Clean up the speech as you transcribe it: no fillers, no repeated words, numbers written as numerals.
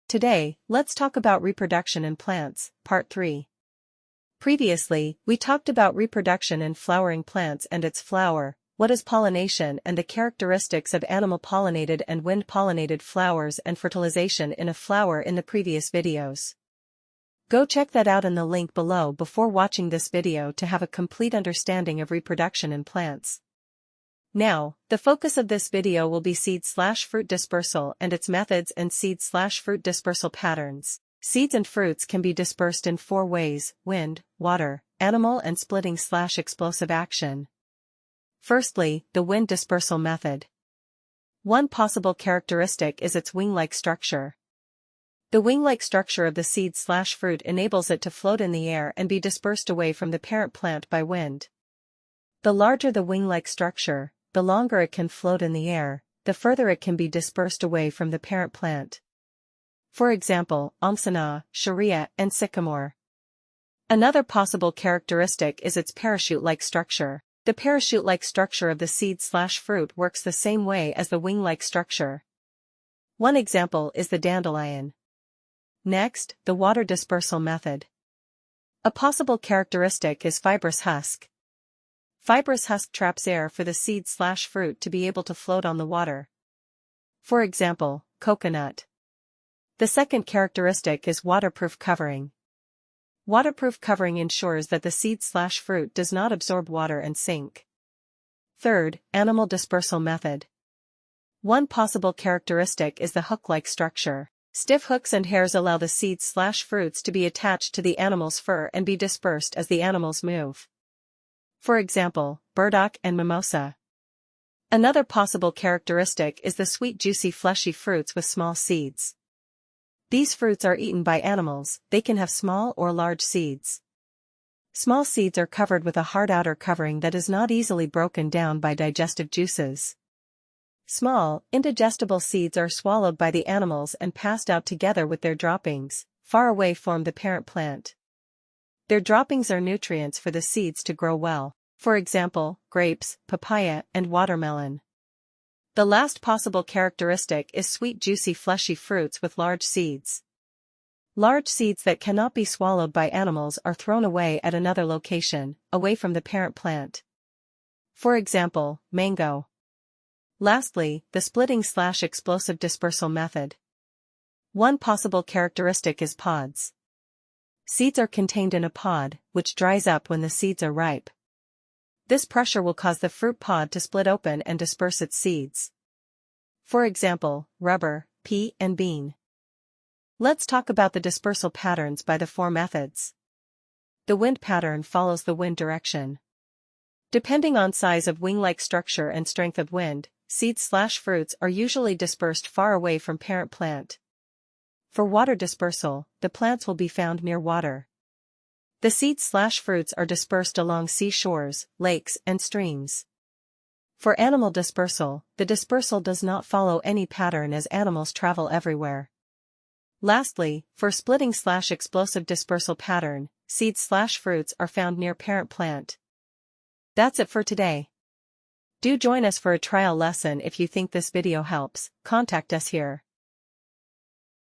Today, let's talk about reproduction in plants, Part 3. Previously, we talked about reproduction in flowering plants and its flower, what is pollination and the characteristics of animal-pollinated and wind-pollinated flowers and fertilization in a flower in the previous videos. Go check that out in the link below before watching this video to have a complete understanding of reproduction in plants. Now, the focus of this video will be seed/fruit dispersal and its methods and seed/fruit dispersal patterns. Seeds and fruits can be dispersed in 4 ways: wind, water, animal and splitting/explosive action. Firstly, the wind dispersal method. One possible characteristic is its wing-like structure. The wing-like structure of the seed/fruit enables it to float in the air and be dispersed away from the parent plant by wind. The larger the wing-like structure, the longer it can float in the air, the further it can be dispersed away from the parent plant. For example, Amsana, Sharia, and Sycamore. Another possible characteristic is its parachute-like structure. The parachute-like structure of the seed/fruit works the same way as the wing-like structure. One example is the dandelion. Next, the water dispersal method. A possible characteristic is fibrous husk. Fibrous husk traps air for the seed/fruit to be able to float on the water. For example, coconut. The second characteristic is waterproof covering. Waterproof covering ensures that the seed/fruit does not absorb water and sink. Third, animal dispersal method. One possible characteristic is the hook-like structure. Stiff hooks and hairs allow the seeds/fruits to be attached to the animal's fur and be dispersed as the animals move. For example, burdock and mimosa. Another possible characteristic is the sweet, juicy, fleshy fruits with small seeds. These fruits are eaten by animals. They can have small or large seeds. Small seeds are covered with a hard outer covering that is not easily broken down by digestive juices. Small, indigestible seeds are swallowed by the animals and passed out together with their droppings, far away from the parent plant. Their droppings are nutrients for the seeds to grow well. For example, grapes, papaya, and watermelon. The last possible characteristic is sweet, juicy, fleshy fruits with large seeds. Large seeds that cannot be swallowed by animals are thrown away at another location, away from the parent plant. For example, mango. Lastly, the splitting/explosive dispersal method. One possible characteristic is pods. Seeds are contained in a pod, which dries up when the seeds are ripe. This pressure will cause the fruit pod to split open and disperse its seeds. For example, rubber, pea, and bean. Let's talk about the dispersal patterns by the 4 methods. The wind pattern follows the wind direction. Depending on size of wing-like structure and strength of wind, seeds/fruits are usually dispersed far away from parent plant. For water dispersal, the plants will be found near water. The seeds/fruits are dispersed along seashores, lakes, and streams. For animal dispersal, the dispersal does not follow any pattern as animals travel everywhere. Lastly, for splitting/explosive dispersal pattern, seeds/fruits are found near parent plant. That's it for today. Do join us for a trial lesson if you think this video helps. Contact us here.